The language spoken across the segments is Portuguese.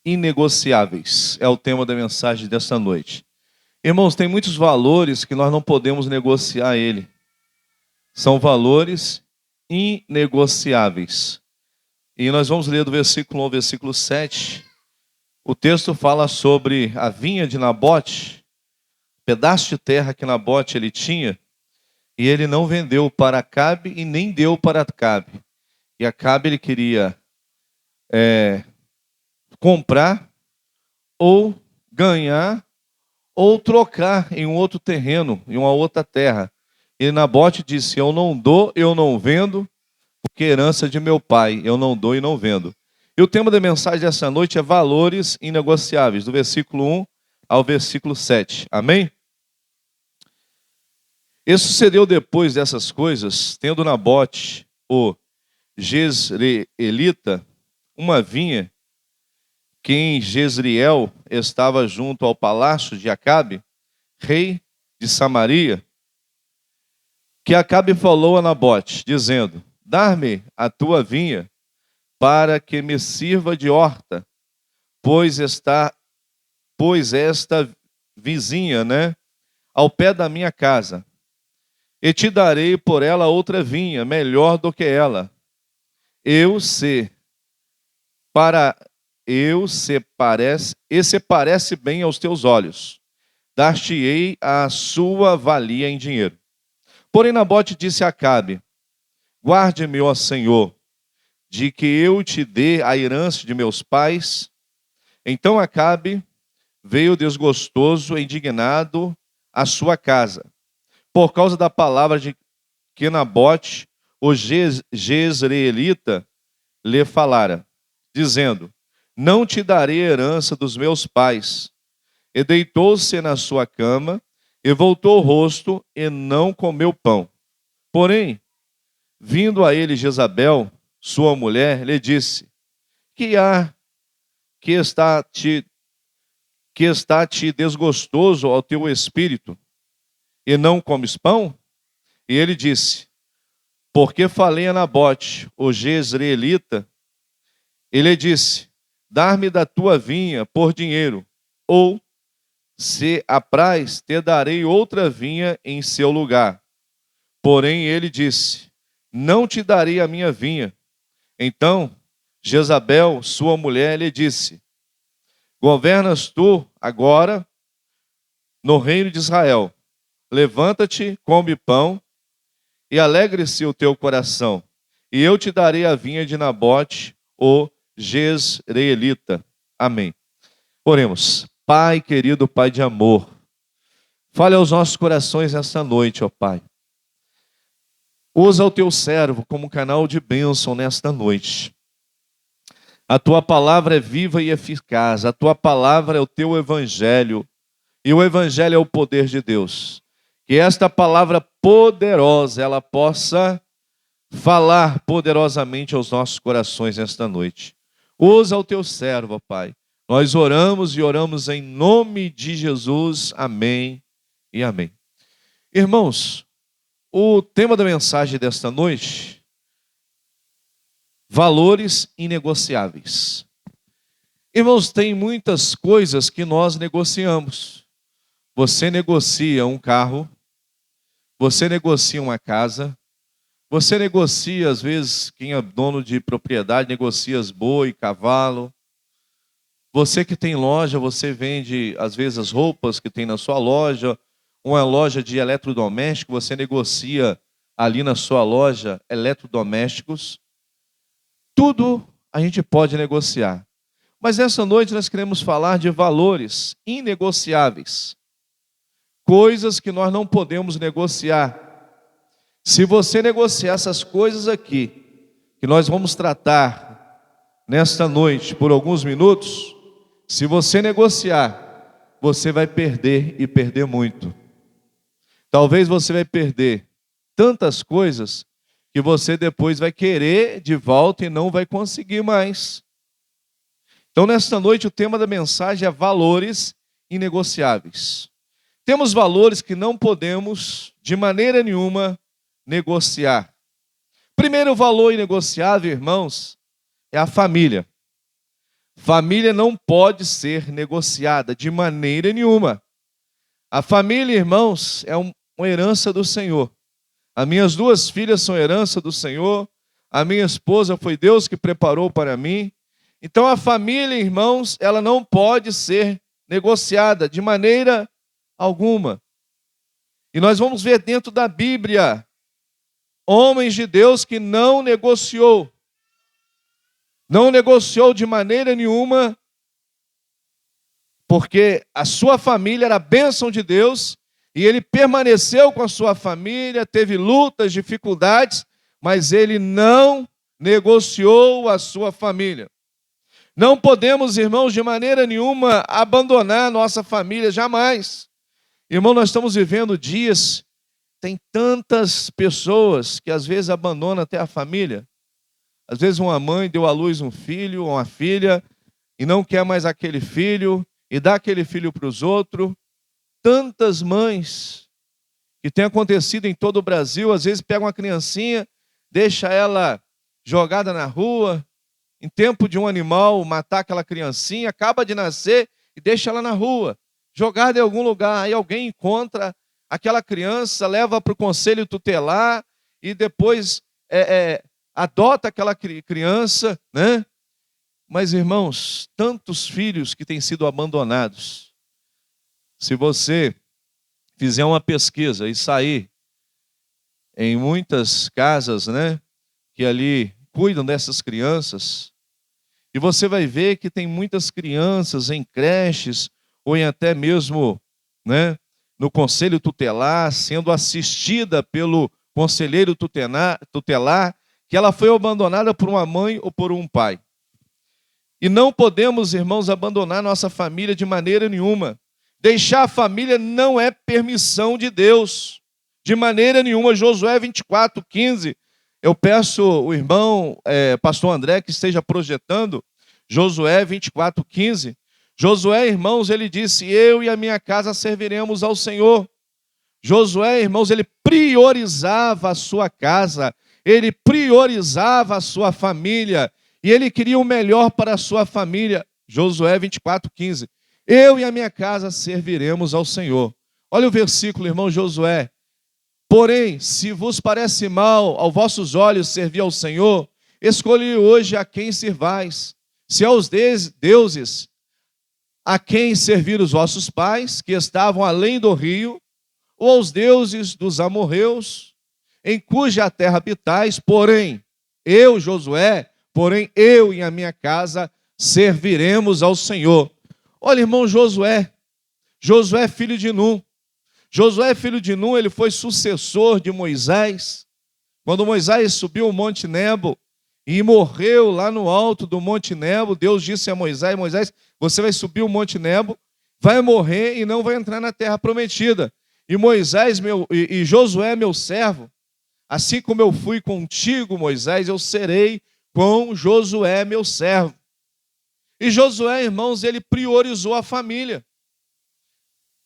inegociáveis é o tema da mensagem desta noite. Irmãos, tem muitos valores que nós não podemos negociar ele. São valores inegociáveis. E nós vamos ler do versículo 1 ao versículo 7. O texto fala sobre a vinha de Nabote, pedaço de terra que Nabote ele tinha, e ele não vendeu para Acabe e nem deu para Acabe. E Acabe ele queria comprar ou ganhar ou trocar em um outro terreno, em uma outra terra. E Nabote disse: eu não dou, eu não vendo, porque é herança de meu pai, eu não dou e não vendo. E o tema da mensagem dessa noite é valores inegociáveis, do versículo 1 ao versículo 7. Amém? E sucedeu depois dessas coisas, tendo Nabote, o Jezreelita, uma vinha que em Jezreel estava junto ao palácio de Acabe, rei de Samaria, que Acabe falou a Nabote, dizendo: dar-me a tua vinha, para que me sirva de horta, pois esta vizinha, ao pé da minha casa, e te darei por ela outra vinha, melhor do que ela. Se parece bem aos teus olhos, dar-te-ei a sua valia em dinheiro. Porém Nabote disse a Acabe: guarde-me, ó Senhor, de que eu te dê a herança de meus pais. Então Acabe veio desgostoso, indignado à sua casa, por causa da palavra de que Nabote, o Jezreelita, lhe falara, dizendo: não te darei herança dos meus pais. E deitou-se na sua cama, e voltou o rosto, e não comeu pão. Porém, vindo a ele Jezabel, sua mulher, lhe disse: que há que está te desgostoso ao teu espírito, e não comes pão? E ele disse: porque falei a Nabote, o Jezreelita. Ele disse: dar-me da tua vinha por dinheiro, ou, se apraz, te darei outra vinha em seu lugar. Porém ele disse: não te darei a minha vinha. Então Jezabel, sua mulher, lhe disse: governas tu agora no reino de Israel. Levanta-te, come pão, e alegre-se o teu coração, e eu te darei a vinha de Nabote, o Jezreelita. Amém. Oremos. Pai querido, Pai de amor, fale aos nossos corações esta noite, ó Pai. Usa o teu servo como canal de bênção nesta noite. A tua palavra é viva e eficaz, a tua palavra é o teu evangelho, e o evangelho é o poder de Deus. Que esta palavra poderosa, ela possa falar poderosamente aos nossos corações nesta noite. Usa o teu servo, ó Pai. Nós oramos e oramos em nome de Jesus. Amém e amém. Irmãos, o tema da mensagem desta noite: valores inegociáveis. Irmãos, tem muitas coisas que nós negociamos. Você negocia um carro, você negocia uma casa, você negocia, às vezes, quem é dono de propriedade, negocia boi, cavalo. Você que tem loja, você vende, às vezes, as roupas que tem na sua loja, uma loja de eletrodoméstico, você negocia ali na sua loja eletrodomésticos. Tudo a gente pode negociar. Mas essa noite nós queremos falar de valores inegociáveis. Coisas que nós não podemos negociar. Se você negociar essas coisas aqui, que nós vamos tratar nesta noite por alguns minutos, se você negociar, você vai perder e perder muito. Talvez você vai perder tantas coisas que você depois vai querer de volta e não vai conseguir mais. Então, nesta noite, o tema da mensagem é valores inegociáveis. Temos valores que não podemos, de maneira nenhuma, negociar. Primeiro valor inegociável, irmãos, é a família. Família não pode ser negociada de maneira nenhuma. A família, irmãos, é uma herança do Senhor. As minhas duas filhas são herança do Senhor. A minha esposa foi Deus que preparou para mim. Então a família, irmãos, ela não pode ser negociada de maneira alguma. E nós vamos ver dentro da Bíblia homens de Deus que não negociou de maneira nenhuma, porque a sua família era a bênção de Deus, e ele permaneceu com a sua família, teve lutas, dificuldades, mas ele não negociou a sua família. Não podemos, irmãos, de maneira nenhuma abandonar a nossa família, jamais. Irmão, nós estamos vivendo dias, tem tantas pessoas que às vezes abandonam até a família. Às vezes uma mãe deu à luz um filho ou uma filha e não quer mais aquele filho e dá aquele filho para os outros. Tantas mães que tem acontecido em todo o Brasil, às vezes pega uma criancinha, deixa ela jogada na rua, em tempo de um animal matar aquela criancinha, acaba de nascer e deixa ela na rua, jogada em algum lugar. Aí alguém encontra aquela criança, leva para o conselho tutelar e depois adota aquela criança, né? Mas, irmãos, tantos filhos que têm sido abandonados. Se você fizer uma pesquisa e sair em muitas casas, né, que ali cuidam dessas crianças, e você vai ver que tem muitas crianças em creches ou em até mesmo, né, no conselho tutelar, sendo assistida pelo conselheiro tutelar, que ela foi abandonada por uma mãe ou por um pai. E não podemos, irmãos, abandonar nossa família de maneira nenhuma. Deixar a família não é permissão de Deus, de maneira nenhuma. Josué 24:15. Eu peço o irmão, pastor André, que esteja projetando Josué 24:15. Josué, irmãos, ele disse: eu e a minha casa serviremos ao Senhor. Josué, irmãos, ele priorizava a sua casa, ele priorizava a sua família, e ele queria o melhor para a sua família. Josué 24:15. Eu e a minha casa serviremos ao Senhor. Olha o versículo, irmão Josué. Porém, se vos parece mal aos vossos olhos servir ao Senhor, escolhi hoje a quem servais. Se aos deuses a quem servir os vossos pais, que estavam além do rio, ou aos deuses dos amorreus, em cuja terra habitais, porém, eu, Josué, eu e a minha casa serviremos ao Senhor. Olha, irmão, Josué, filho de Num. Josué, filho de Num, ele foi sucessor de Moisés. Quando Moisés subiu o Monte Nebo e morreu lá no alto do Monte Nebo, Deus disse a Moisés: Moisés, você vai subir o Monte Nebo, vai morrer e não vai entrar na terra prometida. E Moisés, e Josué, meu servo, assim como eu fui contigo, Moisés, eu serei com Josué, meu servo. E Josué, irmãos, ele priorizou a família.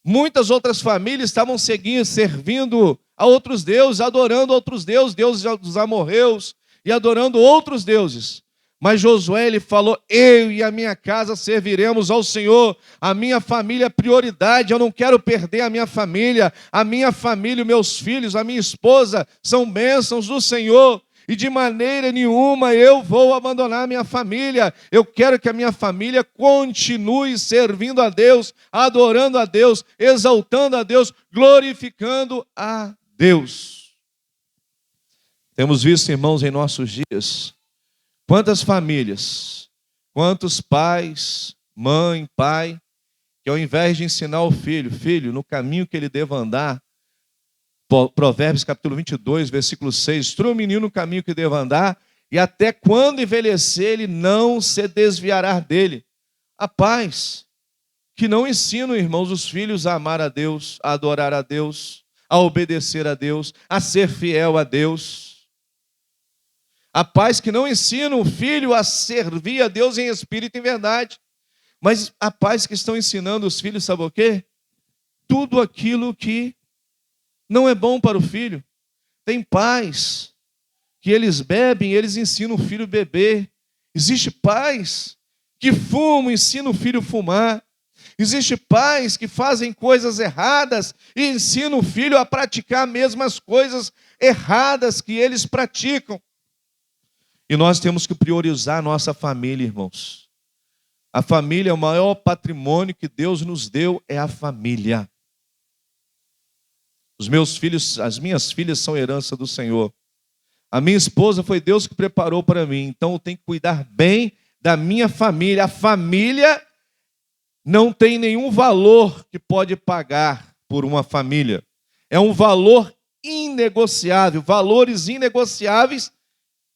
Muitas outras famílias estavam servindo a outros deuses, adorando outros deuses, deuses dos amorreus, e adorando outros deuses. Mas Josué, ele falou: eu e a minha casa serviremos ao Senhor. A minha família é prioridade, eu não quero perder a minha família, os meus filhos, a minha esposa são bênçãos do Senhor. E de maneira nenhuma eu vou abandonar a minha família. Eu quero que a minha família continue servindo a Deus, adorando a Deus, exaltando a Deus, glorificando a Deus. Temos visto, irmãos, em nossos dias, quantas famílias, quantos pais, mãe, pai, que ao invés de ensinar o filho, no caminho que ele deva andar, Provérbios capítulo 22, versículo 6, instrua o menino no caminho que deva andar, e até quando envelhecer ele não se desviará dele. Há pais que não ensinam, irmãos, os filhos a amar a Deus, a adorar a Deus, a obedecer a Deus, a ser fiel a Deus. Há pais que não ensinam o filho a servir a Deus em espírito e em verdade. Mas há pais que estão ensinando os filhos, sabe o quê? Tudo aquilo que não é bom para o filho. Tem pais que eles bebem, eles ensinam o filho a beber. Existem pais que fumam, ensinam o filho a fumar. Existem pais que fazem coisas erradas e ensinam o filho a praticar as mesmas coisas erradas que eles praticam. E nós temos que priorizar a nossa família, irmãos. A família, o maior patrimônio que Deus nos deu é a família. Os meus filhos, as minhas filhas são herança do Senhor. A minha esposa foi Deus que preparou para mim. Então eu tenho que cuidar bem da minha família. A família não tem nenhum valor que pode pagar por uma família. É um valor inegociável. Valores inegociáveis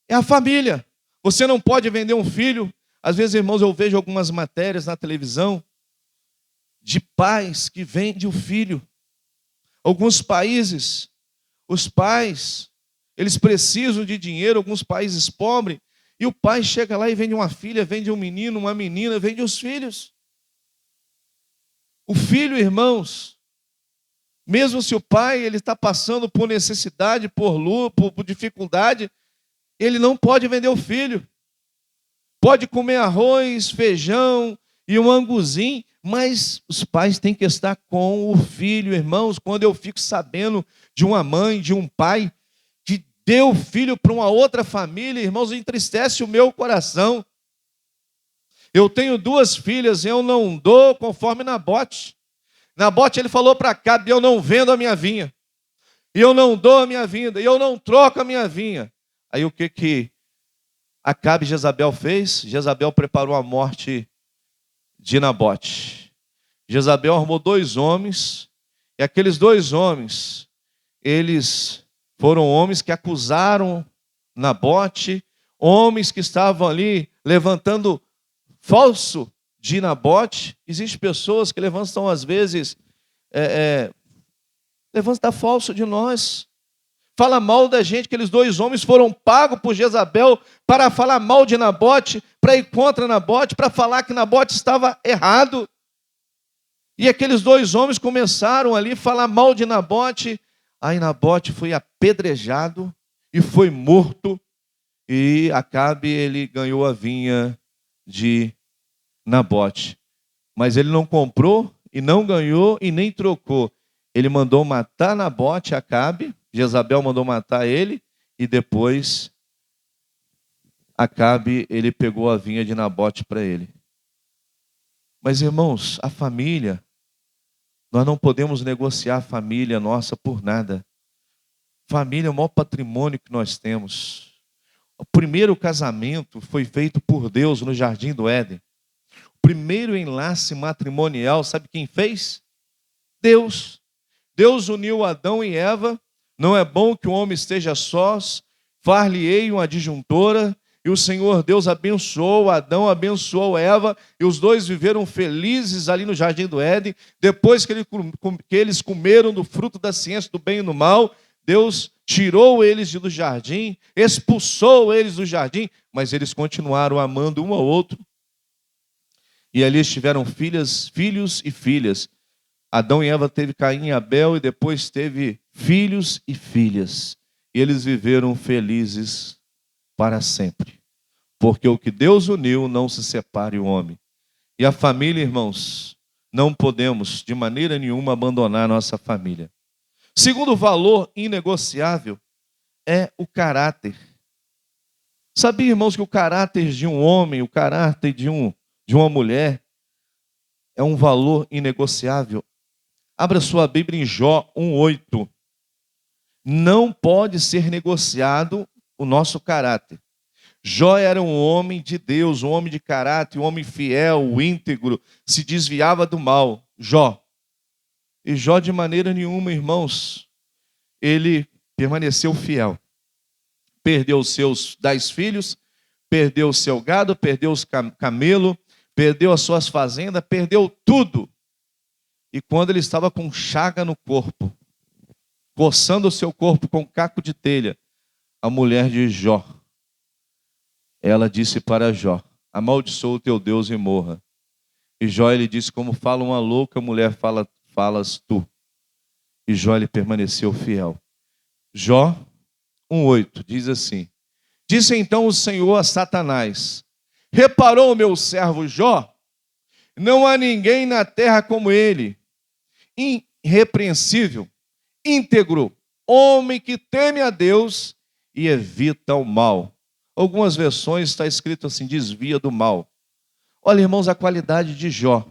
é a família. Você não pode vender um filho. Às vezes, irmãos, eu vejo algumas matérias na televisão de pais que vendem o filho. Alguns países, os pais, eles precisam de dinheiro, alguns países pobres, e o pai chega lá e vende uma filha, vende um menino, uma menina, vende os filhos. O filho, irmãos, mesmo se o pai ele está passando por necessidade, por luta, por dificuldade, ele não pode vender o filho. Pode comer arroz, feijão e um anguzinho, mas os pais têm que estar com o filho, irmãos. Quando eu fico sabendo de uma mãe, de um pai que deu o filho para uma outra família, irmãos, entristece o meu coração. Eu tenho 2 filhas, eu não dou conforme Nabote. Nabote, ele falou para Acabe: eu não vendo a minha vinha, e eu não dou a minha vinda, e eu não troco a minha vinha. Aí o que Acabe e Jezabel fez? Jezabel preparou a morte de Nabote. Jezabel armou 2 homens, e aqueles 2 homens, eles foram homens que acusaram Nabote, homens que estavam ali levantando falso de Nabote. Existem pessoas que levantam, às vezes, levantam falso de nós. Fala mal da gente. Aqueles 2 homens foram pagos por Jezabel para falar mal de Nabote, para ir contra Nabote, para falar que Nabote estava errado. E aqueles 2 homens começaram ali a falar mal de Nabote. Aí Nabote foi apedrejado e foi morto. E Acabe, ele ganhou a vinha de Nabote. Mas ele não comprou e não ganhou e nem trocou. Ele mandou matar Nabote, Acabe. Jezabel mandou matar ele. E depois Acabe, ele pegou a vinha de Nabote para ele. Mas, irmãos, a família, nós não podemos negociar a família nossa por nada. Família é o maior patrimônio que nós temos. O primeiro casamento foi feito por Deus no Jardim do Éden. O primeiro enlace matrimonial, sabe quem fez? Deus. Deus uniu Adão e Eva. Não é bom que o homem esteja sós, far-lhe-ei uma adjuntora. E o Senhor Deus abençoou Adão, abençoou Eva, e os 2 viveram felizes ali no Jardim do Éden. Depois que eles comeram do fruto da ciência do bem e do mal, Deus tirou eles do jardim, expulsou eles do jardim, mas eles continuaram amando um ao outro. E ali tiveram filhos e filhas. Adão e Eva teve Caim e Abel, e depois teve filhos e filhas. E eles viveram felizes para sempre. Porque o que Deus uniu não se separe o homem. E a família, irmãos, não podemos de maneira nenhuma abandonar a nossa família. Segundo valor inegociável é o caráter. Sabia, irmãos, que o caráter de um homem, o caráter de uma mulher é um valor inegociável? Abra sua Bíblia em Jó 1:8. Não pode ser negociado o nosso caráter. Jó era um homem de Deus, um homem de caráter, um homem fiel, íntegro, se desviava do mal. Jó. E Jó, de maneira nenhuma, irmãos, ele permaneceu fiel. Perdeu os seus 10 filhos, perdeu o seu gado, perdeu os camelos, perdeu as suas fazendas, perdeu tudo. E quando ele estava com chaga no corpo, coçando o seu corpo com caco de telha, a mulher de Jó, ela disse para Jó: amaldiçoa o teu Deus e morra. E Jó, ele disse: como fala uma louca mulher, falas tu. E Jó, ele permaneceu fiel. Jó 1:8 diz assim: disse então o Senhor a Satanás: Reparou o meu servo Jó? Não há ninguém na terra como ele, irrepreensível, íntegro, homem que teme a Deus e evita o mal. Algumas versões está escrito assim, desvia do mal. Olha, irmãos, a qualidade de Jó.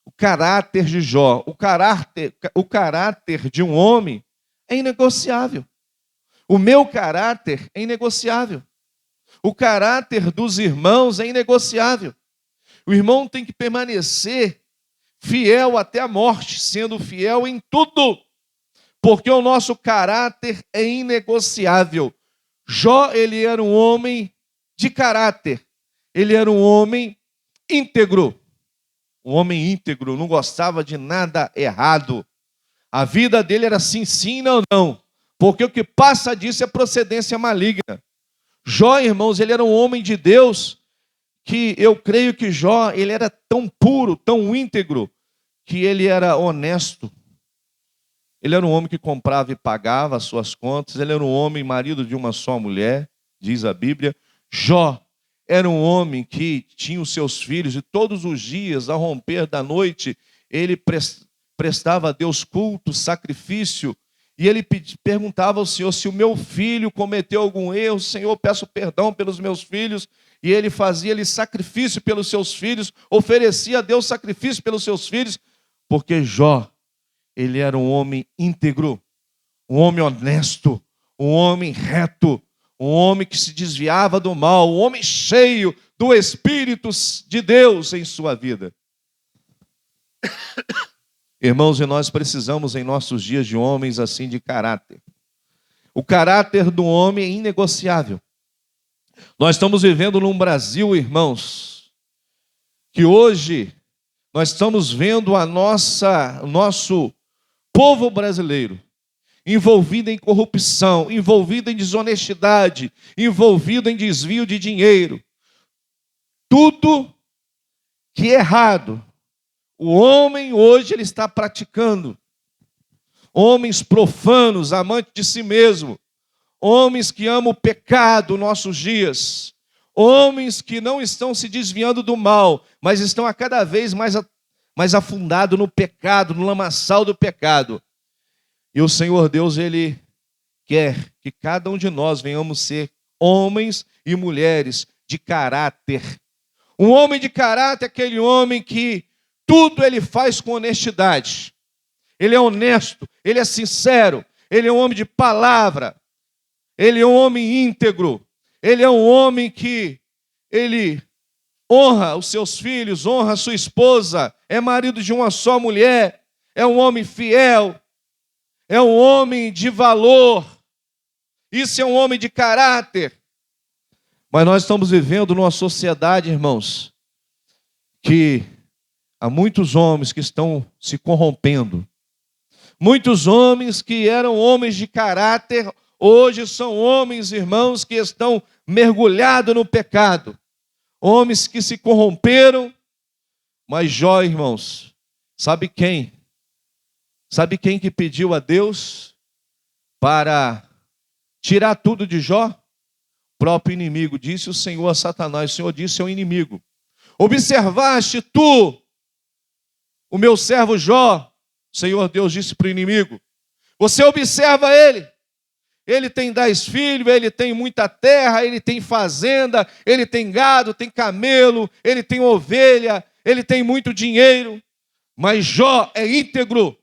O caráter de Jó, o caráter de um homem é inegociável. O meu caráter é inegociável. O caráter dos irmãos é inegociável. O irmão tem que permanecer fiel até a morte, sendo fiel em tudo, porque o nosso caráter é inegociável. Jó, ele era um homem de caráter, ele era um homem íntegro. Um homem íntegro, não gostava de nada errado. A vida dele era sim, sim, não, não. Porque o que passa disso é procedência maligna. Jó, irmãos, ele era um homem de Deus, que eu creio que Jó, ele era tão puro, tão íntegro, que ele era honesto. Ele era um homem que comprava e pagava as suas contas. Ele era um homem marido de uma só mulher, diz a Bíblia. Jó era um homem que tinha os seus filhos e todos os dias, ao romper da noite, ele prestava a Deus culto, sacrifício, e ele perguntava ao Senhor: se o meu filho cometeu algum erro, Senhor, peço perdão pelos meus filhos. E ele fazia sacrifício pelos seus filhos, oferecia a Deus sacrifício pelos seus filhos, porque Jó, ele era um homem íntegro, um homem honesto, um homem reto, um homem que se desviava do mal, um homem cheio do Espírito de Deus em sua vida. Irmãos, e nós precisamos em nossos dias de homens assim de caráter. O caráter do homem é inegociável. Nós estamos vivendo num Brasil, irmãos, que hoje nós estamos vendo o nosso povo brasileiro envolvido em corrupção, envolvido em desonestidade, envolvido em desvio de dinheiro. Tudo que é errado, o homem hoje ele está praticando. Homens profanos, amantes de si mesmo, homens que amam o pecado nossos dias, homens que não estão se desviando do mal, mas estão a cada vez mais afundados no pecado, no lamaçal do pecado. E o Senhor Deus, Ele quer que cada um de nós venhamos ser homens e mulheres de caráter. Um homem de caráter é aquele homem que tudo ele faz com honestidade. Ele é honesto, ele é sincero, ele é um homem de palavra, ele é um homem íntegro, ele é um homem que ele honra os seus filhos, honra a sua esposa, é marido de uma só mulher, é um homem fiel, é um homem de valor. Isso é um homem de caráter. Mas nós estamos vivendo numa sociedade, irmãos, que há muitos homens que estão se corrompendo. Muitos homens que eram homens de caráter, hoje são homens, irmãos, que estão mergulhados no pecado. Homens que se corromperam. Mas Jó, irmãos, sabe quem? Sabe quem que pediu a Deus para tirar tudo de Jó? O próprio inimigo. Disse o Senhor a Satanás, o Senhor disse ao inimigo: observaste tu o meu servo Jó? O Senhor Deus disse para o inimigo: você observa ele. Ele tem 10 filhos, ele tem muita terra, ele tem fazenda, ele tem gado, tem camelo, ele tem ovelha, ele tem muito dinheiro. Mas Jó é íntegro,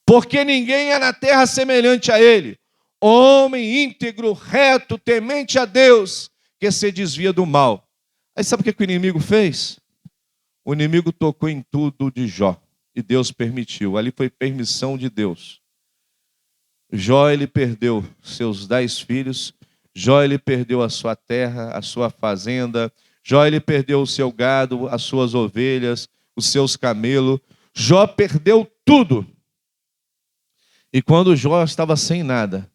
porque ninguém é na terra semelhante a ele. Homem íntegro, reto, temente a Deus, que se desvia do mal. Aí sabe o que o inimigo fez? O inimigo tocou em tudo de Jó, e Deus permitiu. Ali foi permissão de Deus. Jó, ele perdeu seus 10 filhos, Jó, ele perdeu a sua terra, a sua fazenda, Jó, ele perdeu o seu gado, as suas ovelhas, os seus camelos. Jó perdeu tudo. E quando Jó estava sem nada,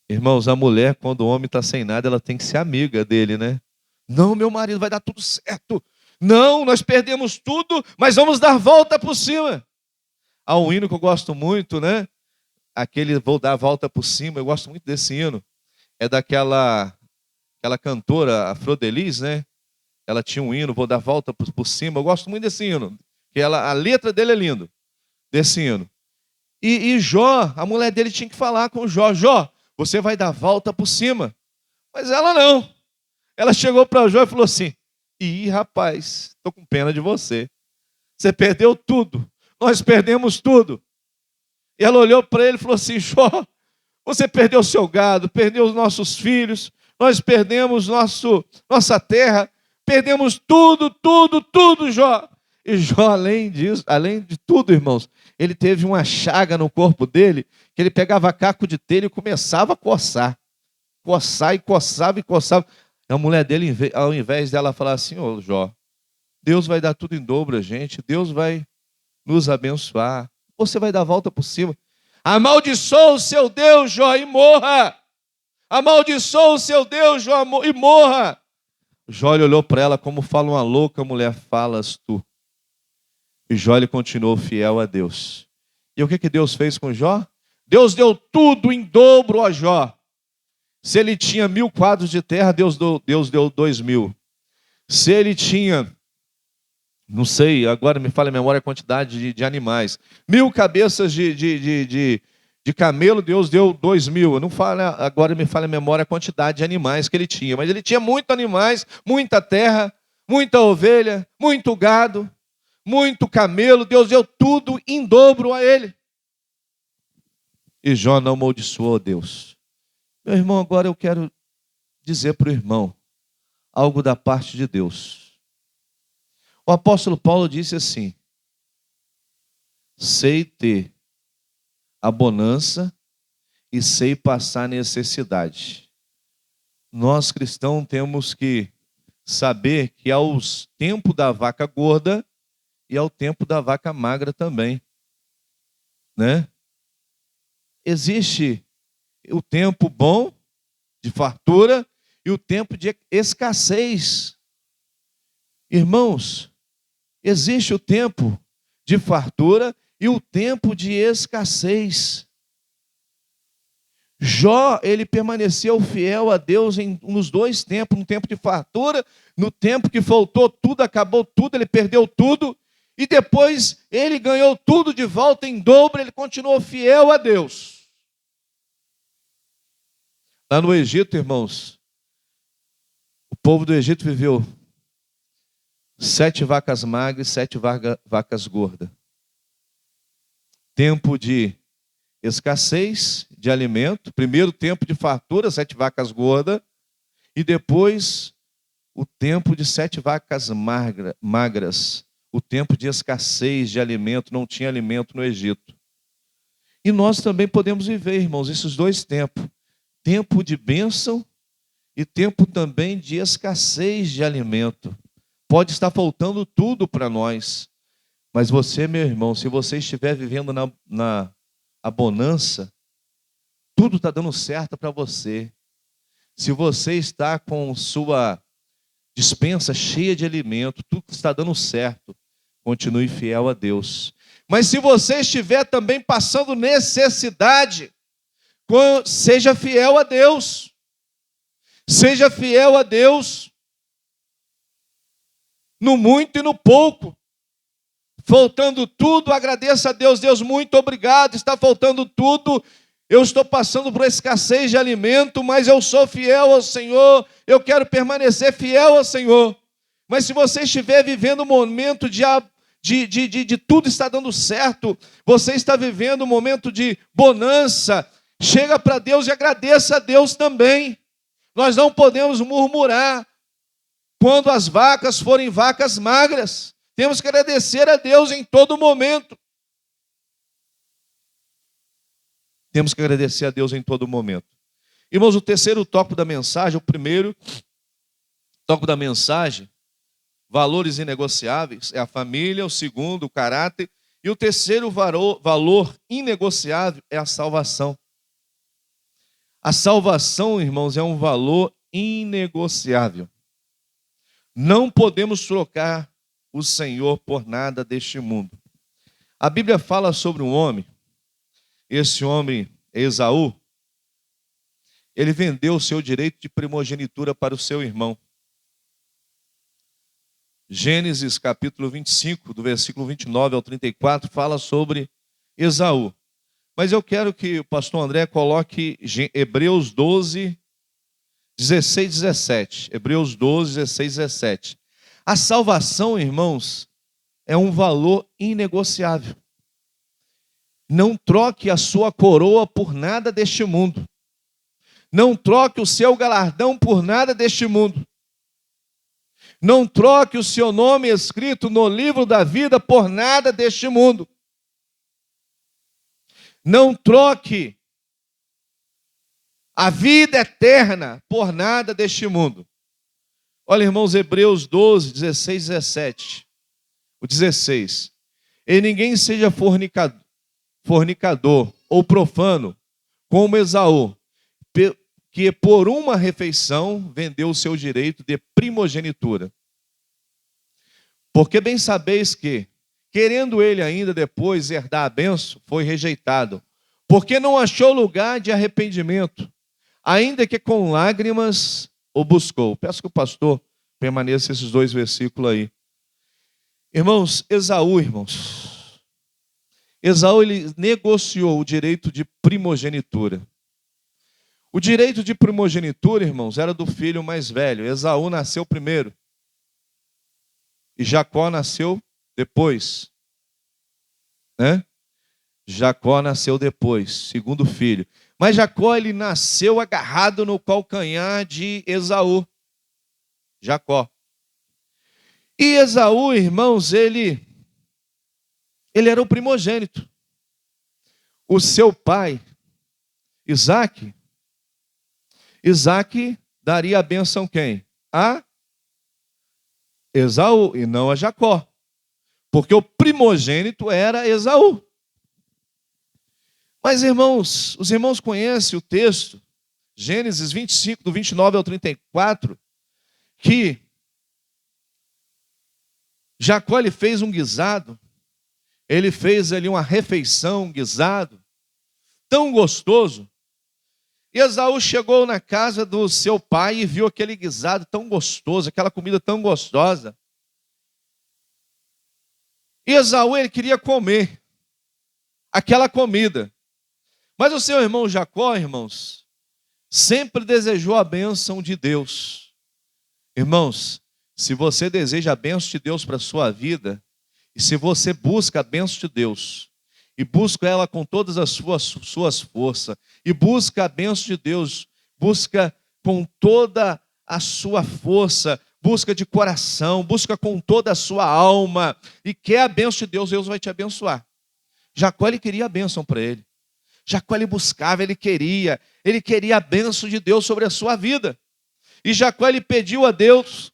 irmãos, a mulher, quando o homem está sem nada, ela tem que ser amiga dele, né? Não, meu marido, vai dar tudo certo. Não, nós perdemos tudo, mas vamos dar volta por cima. Há um hino que eu gosto muito, né? Aquele vou dar a volta por cima, eu gosto muito desse hino. É daquela aquela cantora, a Frodelis, né? Ela tinha um hino, Vou Dar Volta por Cima. Eu gosto muito desse hino, que a letra dele é linda, desse hino. E Jó, a mulher dele tinha que falar com Jó: Jó, você vai dar volta por cima. Mas ela não. Ela chegou para Jó e falou assim: ih, rapaz, estou com pena de você. Você perdeu tudo. Nós perdemos tudo. E ela olhou para ele e falou assim: Jó, você perdeu o seu gado, perdeu os nossos filhos, nós perdemos nossa terra, perdemos tudo, tudo, tudo, Jó. E Jó, além disso, além de tudo, irmãos, ele teve uma chaga no corpo dele, que ele pegava caco de telha e começava a coçar. Coçar e coçava e coçava. A mulher dele, ao invés dela falar assim: ô Jó, Deus vai dar tudo em dobro a gente, Deus vai nos abençoar, você vai dar a volta por cima. Amaldiçoa o seu Deus, Jó, e morra. Amaldiçoa o seu Deus, Jó, e morra. Jó olhou para ela como fala uma louca mulher: falas tu. E Jó ele continuou fiel a Deus. E o que Deus fez com Jó? Deus deu tudo em dobro a Jó. Se ele tinha 1000 quadros de terra, Deus deu 2000. Se ele tinha, não sei, agora me fala a memória a quantidade de animais, 1000 cabeças de camelo, Deus deu 2000. Não fala, agora me fala a memória a quantidade de animais que ele tinha. Mas ele tinha muitos animais, muita terra, muita ovelha, muito gado, muito camelo. Deus deu tudo em dobro a ele. E Jó não amaldiçoou Deus. Meu irmão, agora eu quero dizer para o irmão algo da parte de Deus. O apóstolo Paulo disse assim: sei ter a bonança e sei passar necessidade. Nós cristãos temos que saber que há o tempo da vaca gorda e há o tempo da vaca magra também, né? Existe o tempo bom de fartura e o tempo de escassez. Irmãos, existe o tempo de fartura e o tempo de escassez. Jó, ele permaneceu fiel a Deus nos dois tempos, no tempo de fartura, no tempo que faltou tudo, acabou tudo, ele perdeu tudo, e depois ele ganhou tudo de volta em dobro, ele continuou fiel a Deus. Lá no Egito, irmãos, o povo do Egito viveu 7 vacas magras e 7 vacas gordas. Tempo de escassez de alimento, primeiro tempo de fartura, 7 vacas gordas, e depois o tempo de 7 vacas magras, o tempo de escassez de alimento, não tinha alimento no Egito. E nós também podemos viver, irmãos, esses dois tempos. Tempo de bênção e tempo também de escassez de alimento. Pode estar faltando tudo para nós. Mas você, meu irmão, se você estiver vivendo na bonança, tudo está dando certo para você. Se você está com sua despensa cheia de alimento, tudo está dando certo, continue fiel a Deus. Mas se você estiver também passando necessidade, seja fiel a Deus. Seja fiel a Deus no muito e no pouco. Faltando tudo, agradeça a Deus. Deus, muito obrigado. Está faltando tudo. Eu estou passando por escassez de alimento, mas eu sou fiel ao Senhor. Eu quero permanecer fiel ao Senhor. Mas se você estiver vivendo um momento de tudo está dando certo, você está vivendo um momento de bonança, chega para Deus e agradeça a Deus também. Nós não podemos murmurar quando as vacas forem vacas magras. Temos que agradecer a Deus em todo momento. Temos que agradecer a Deus em todo momento. Irmãos, o terceiro tópico da mensagem, o primeiro tópico da mensagem, valores inegociáveis, é a família. O segundo, o caráter. E o terceiro valor inegociável é a salvação. A salvação, irmãos, é um valor inegociável. Não podemos trocar o Senhor por nada deste mundo. A Bíblia fala sobre um homem, esse homem é Esaú, ele vendeu o seu direito de primogenitura para o seu irmão. Gênesis capítulo 25, do versículo 29 ao 34, fala sobre Esaú. Mas eu quero que o pastor André coloque Hebreus 12, 16, 17. Hebreus 12, 16, 17. A salvação, irmãos, é um valor inegociável. Não troque a sua coroa por nada deste mundo. Não troque o seu galardão por nada deste mundo. Não troque o seu nome escrito no livro da vida por nada deste mundo. Não troque a vida eterna por nada deste mundo. Olha, irmãos, Hebreus 12, 16, 17. O 16. E ninguém seja fornicador ou profano, como Esaú, que por uma refeição vendeu o seu direito de primogenitura. Porque bem sabeis que, querendo ele ainda depois herdar a bênção, foi rejeitado, porque não achou lugar de arrependimento, ainda que com lágrimas o buscou. Peço que o pastor permaneça esses 2 versículos aí. Irmãos, Esaú, ele negociou o direito de primogenitura. O direito de primogenitura, irmãos, era do filho mais velho. Esaú nasceu primeiro. E Jacó nasceu depois. Né? Jacó nasceu depois, segundo filho. Mas Jacó, ele nasceu agarrado no calcanhar de Esaú. Jacó. E Esaú, irmãos, ele era o primogênito. O seu pai, Isaque daria a bênção quem? A Esaú e não a Jacó. Porque o primogênito era Esaú. Mas, irmãos, os irmãos conhecem o texto, Gênesis 25, do 29 ao 34, que Jacó ele fez um guisado, ele fez ali uma refeição, um guisado, tão gostoso. E Esaú chegou na casa do seu pai e viu aquele guisado tão gostoso, aquela comida tão gostosa. E Esaú, ele queria comer aquela comida. Mas o seu irmão Jacó, irmãos, sempre desejou a bênção de Deus. Irmãos, se você deseja a bênção de Deus para a sua vida, e se você busca a bênção de Deus, e busca ela com todas as suas forças, e busca a bênção de Deus, busca com toda a sua força, busca de coração, busca com toda a sua alma, e quer a bênção de Deus, Deus vai te abençoar. Jacó, ele queria a bênção para ele. Jacó, ele buscava, ele queria a bênção de Deus sobre a sua vida. E Jacó, ele pediu a Deus.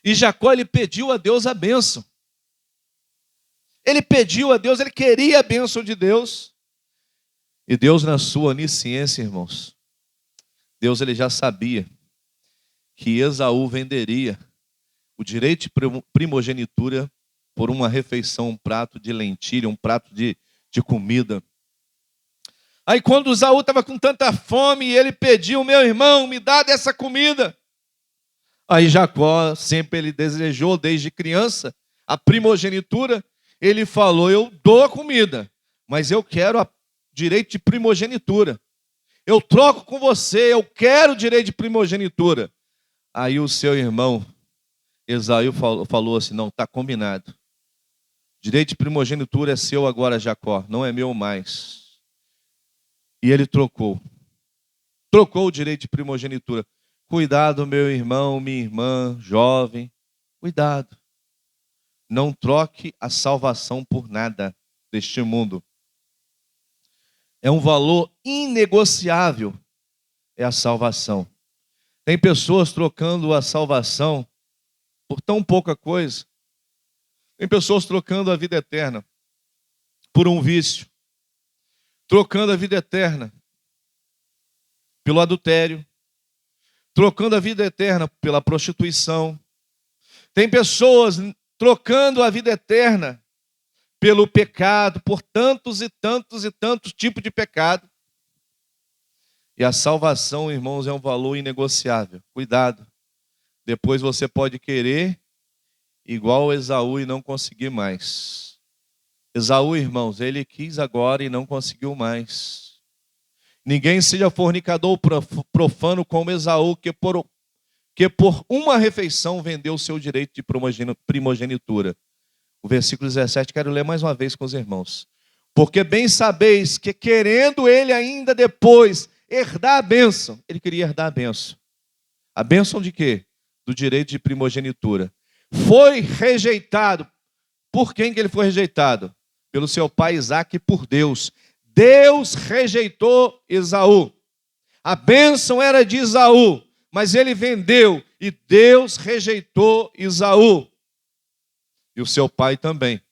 E Jacó, ele pediu a Deus a bênção. Ele pediu a Deus, ele queria a bênção de Deus. E Deus, na sua onisciência, irmãos, Deus, ele já sabia que Esaú venderia o direito de primogenitura por uma refeição, um prato de lentilha, um prato de comida. Aí quando Esaú estava com tanta fome, ele pediu: meu irmão, me dá dessa comida. Aí Jacó, sempre ele desejou, desde criança, a primogenitura. Ele falou: eu dou a comida, mas eu quero o direito de primogenitura. Eu troco com você, eu quero o direito de primogenitura. Aí o seu irmão Esaú falou assim: não, está combinado. Direito de primogenitura é seu agora, Jacó, não é meu mais. E ele trocou o direito de primogenitura. Cuidado, meu irmão, minha irmã, jovem, cuidado. Não troque a salvação por nada deste mundo. É um valor inegociável, é a salvação. Tem pessoas trocando a salvação por tão pouca coisa. Tem pessoas trocando a vida eterna por um vício. Trocando a vida eterna pelo adultério. Trocando a vida eterna pela prostituição. Tem pessoas trocando a vida eterna pelo pecado, por tantos e tantos e tantos tipos de pecado. E a salvação, irmãos, é um valor inegociável. Cuidado. Depois você pode querer igual Esaú e não conseguir mais. Esaú, irmãos, ele quis agora e não conseguiu mais. Ninguém seja fornicador profano como Esaú, que por uma refeição vendeu o seu direito de primogenitura. O versículo 17, quero ler mais uma vez com os irmãos. Porque bem sabeis que querendo ele ainda depois herdar a bênção, ele queria herdar a bênção. A bênção de quê? Do direito de primogenitura. Foi rejeitado. Por quem que ele foi rejeitado? Pelo seu pai Isaque e por Deus. Deus rejeitou Esaú. A bênção era de Esaú, mas ele vendeu e Deus rejeitou Esaú. E o seu pai também.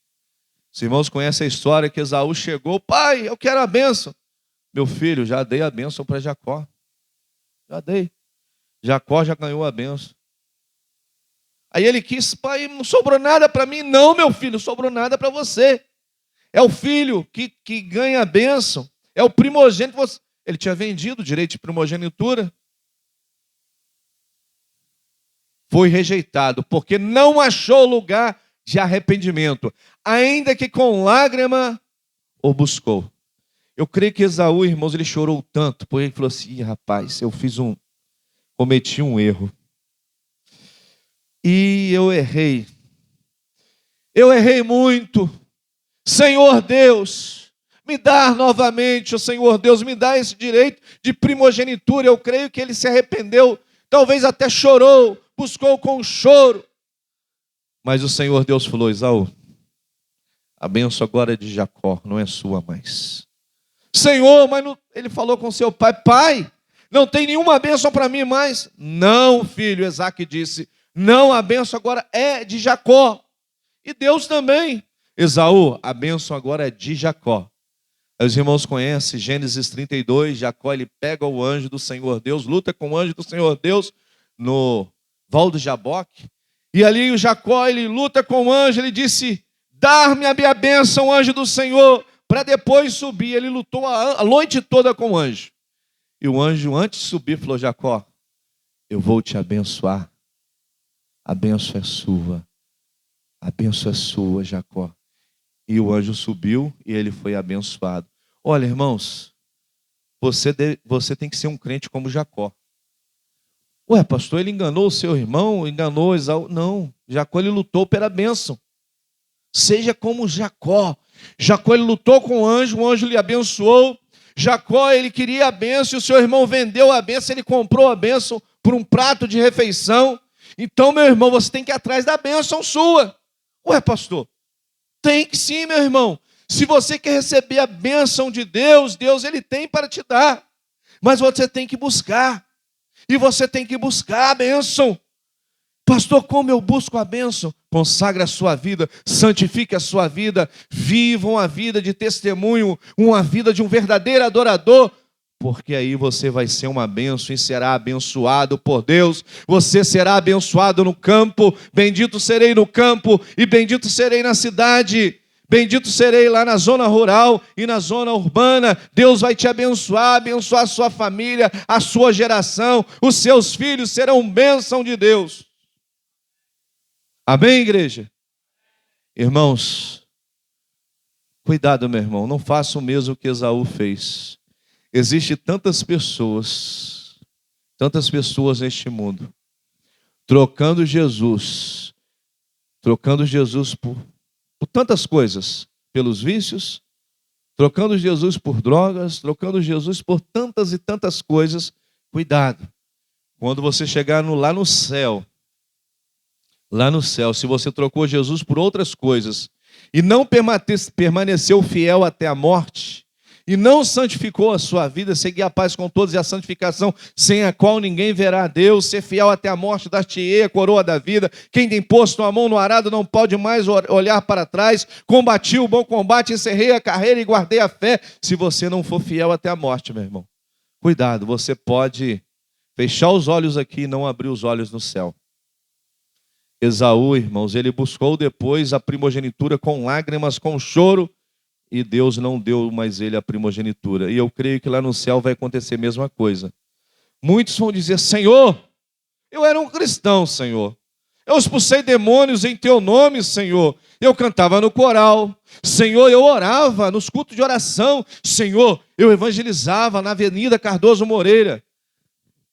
Os irmãos conhecem a história que Esaú chegou, pai, eu quero a bênção. Meu filho, já dei a bênção para Jacó. Já dei. Jacó já ganhou a bênção. Aí ele quis, pai, não sobrou nada para mim. Não, meu filho, não sobrou nada para você. É o filho que ganha a bênção. É o primogênito. Ele tinha vendido o direito de primogenitura. Foi rejeitado, porque não achou lugar de arrependimento. Ainda que com lágrima o buscou. Eu creio que Esaú, irmãos, ele chorou tanto, porque ele falou assim, rapaz, cometi um erro. E eu errei. Eu errei muito. Senhor Deus, me dá novamente, Senhor Deus, me dá esse direito de primogenitura. Eu creio que ele se arrependeu, talvez até chorou, buscou com choro. Mas o Senhor Deus falou, Esaú, a bênção agora é de Jacó, não é sua mais. Senhor, mas não... ele falou com seu pai, pai, não tem nenhuma bênção para mim mais. Não, filho, Isaque disse, não, a bênção agora é de Jacó. E Deus também. Esaú, a bênção agora é de Jacó. Os irmãos conhecem Gênesis 32, Jacó ele pega o anjo do Senhor Deus, luta com o anjo do Senhor Deus no Val do Jaboque. E ali o Jacó ele luta com o anjo, ele disse, dar-me a minha bênção, anjo do Senhor, para depois subir. Ele lutou a noite toda com o anjo. E o anjo antes de subir falou, Jacó, eu vou te abençoar. A bênção é sua. A bênção é sua, Jacó. E o anjo subiu e ele foi abençoado. Olha, irmãos, você tem que ser um crente como Jacó. Ué, pastor, ele enganou o seu irmão, enganou Esaú. Não, Jacó ele lutou pela bênção. Seja como Jacó. Jacó ele lutou com o anjo lhe abençoou. Jacó ele queria a bênção e o seu irmão vendeu a bênção, ele comprou a bênção por um prato de refeição. Então, meu irmão, você tem que ir atrás da bênção sua. Ué, pastor? Tem que sim, meu irmão. Se você quer receber a bênção de Deus, Deus ele tem para te dar. Mas você tem que buscar. E você tem que buscar a bênção. Pastor, como eu busco a bênção? Consagre a sua vida, santifique a sua vida, viva uma vida de testemunho, uma vida de um verdadeiro adorador, porque aí você vai ser uma bênção e será abençoado por Deus. Você será abençoado no campo, bendito serei no campo e bendito serei na cidade. Bendito serei lá na zona rural e na zona urbana. Deus vai te abençoar, abençoar a sua família, a sua geração. Os seus filhos serão bênção de Deus. Amém, igreja? Irmãos, cuidado, meu irmão, não faça o mesmo que Esaú fez. Existem tantas pessoas neste mundo, trocando Jesus por tantas coisas, pelos vícios, trocando Jesus por drogas, trocando Jesus por tantas e tantas coisas. Cuidado, quando você chegar lá no céu, se você trocou Jesus por outras coisas e não permaneceu fiel até a morte, e não santificou a sua vida, seguir a paz com todos e a santificação, sem a qual ninguém verá a Deus, ser fiel até a morte, dar-te-ei a coroa da vida. Quem tem posto a mão no arado não pode mais olhar para trás. Combati o bom combate, encerrei a carreira e guardei a fé. Se você não for fiel até a morte, meu irmão, cuidado, você pode fechar os olhos aqui e não abrir os olhos no céu. Esaú, irmãos, ele buscou depois a primogenitura com lágrimas, com choro, e Deus não deu mais ele a primogenitura. E eu creio que lá no céu vai acontecer a mesma coisa. Muitos vão dizer: Senhor, eu era um cristão, Senhor. Eu expulsei demônios em teu nome, Senhor. Eu cantava no coral. Senhor, eu orava nos cultos de oração. Senhor, eu evangelizava na Avenida Cardoso Moreira.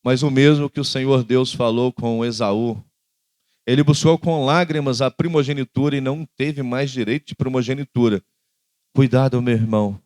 Mas o mesmo que o Senhor Deus falou com Esaú, ele buscou com lágrimas a primogenitura e não teve mais direito de primogenitura. Cuidado, meu irmão.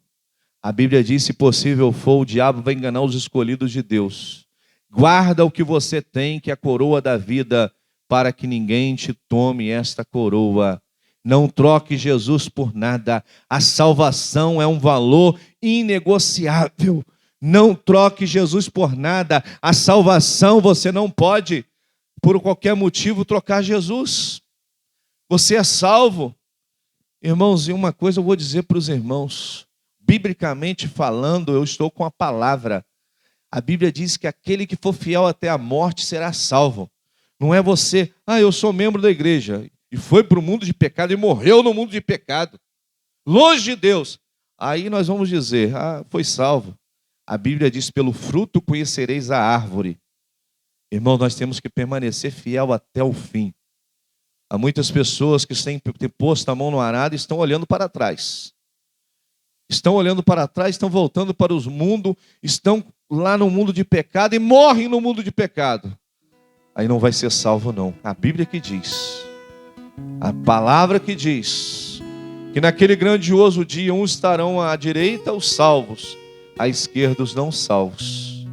A Bíblia diz: se possível for, o diabo vai enganar os escolhidos de Deus. Guarda o que você tem, que é a coroa da vida, para que ninguém te tome esta coroa. Não troque Jesus por nada. A salvação é um valor inegociável. Não troque Jesus por nada. A salvação, você não pode, por qualquer motivo, trocar Jesus. Você é salvo. Irmãos, e uma coisa eu vou dizer para os irmãos. Biblicamente falando, eu estou com a palavra. A Bíblia diz que aquele que for fiel até a morte será salvo. Não é você: eu sou membro da igreja e foi para o mundo de pecado e morreu no mundo de pecado, longe de Deus. Aí nós vamos dizer: foi salvo. A Bíblia diz: pelo fruto conhecereis a árvore. Irmão, nós temos que permanecer fiel até o fim. Há muitas pessoas que têm posto a mão no arado e estão olhando para trás. Estão olhando para trás, estão voltando para os mundos, estão lá no mundo de pecado e morrem no mundo de pecado. Aí não vai ser salvo, não. A Bíblia que diz, a palavra que diz, que naquele grandioso dia uns estarão à direita, os salvos, à esquerda, os não salvos.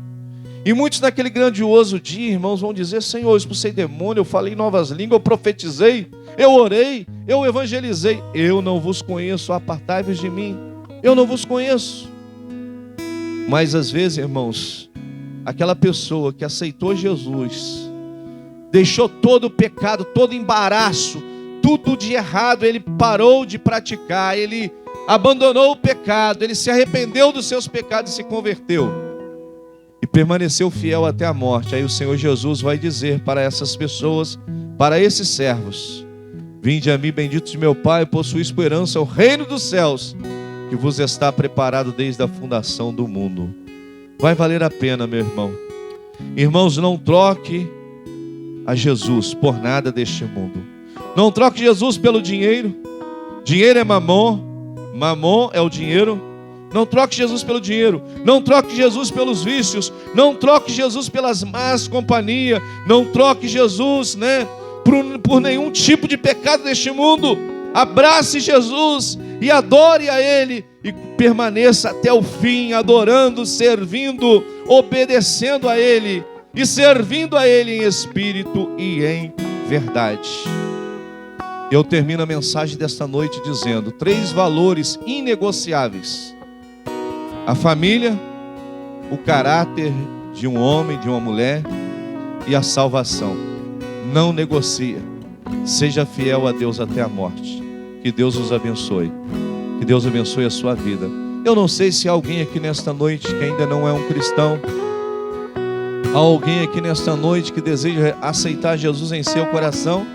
E muitos naquele grandioso dia, irmãos, vão dizer: Senhor, eu expulsei demônio, eu falei novas línguas, eu profetizei, eu orei, eu evangelizei. Eu não vos conheço, apartai-vos de mim. Eu não vos conheço. Mas às vezes, irmãos, aquela pessoa que aceitou Jesus, deixou todo o pecado, todo o embaraço, tudo de errado, ele parou de praticar, ele abandonou o pecado, ele se arrependeu dos seus pecados e se converteu. E permaneceu fiel até a morte. Aí o Senhor Jesus vai dizer para essas pessoas, para esses servos: vinde a mim, benditos de meu Pai, possuís por herança o reino dos céus, que vos está preparado desde a fundação do mundo. Vai valer a pena, meu irmão. Irmãos, não troque a Jesus por nada deste mundo. Não troque Jesus pelo dinheiro. Dinheiro é mamon. Mamon é o dinheiro. Não troque Jesus pelo dinheiro. Não troque Jesus pelos vícios. Não troque Jesus pelas más companhias. Não troque Jesus, por nenhum tipo de pecado deste mundo. Abrace Jesus e adore a Ele. E permaneça até o fim, adorando, servindo, obedecendo a Ele. E servindo a Ele em espírito e em verdade. Eu termino a mensagem desta noite dizendo 3 valores inegociáveis: a família, o caráter de um homem, de uma mulher e a salvação. Não negocia. Seja fiel a Deus até a morte. Que Deus os abençoe. Que Deus abençoe a sua vida. Eu não sei se há alguém aqui nesta noite que ainda não é um cristão. Há alguém aqui nesta noite que deseja aceitar Jesus em seu coração.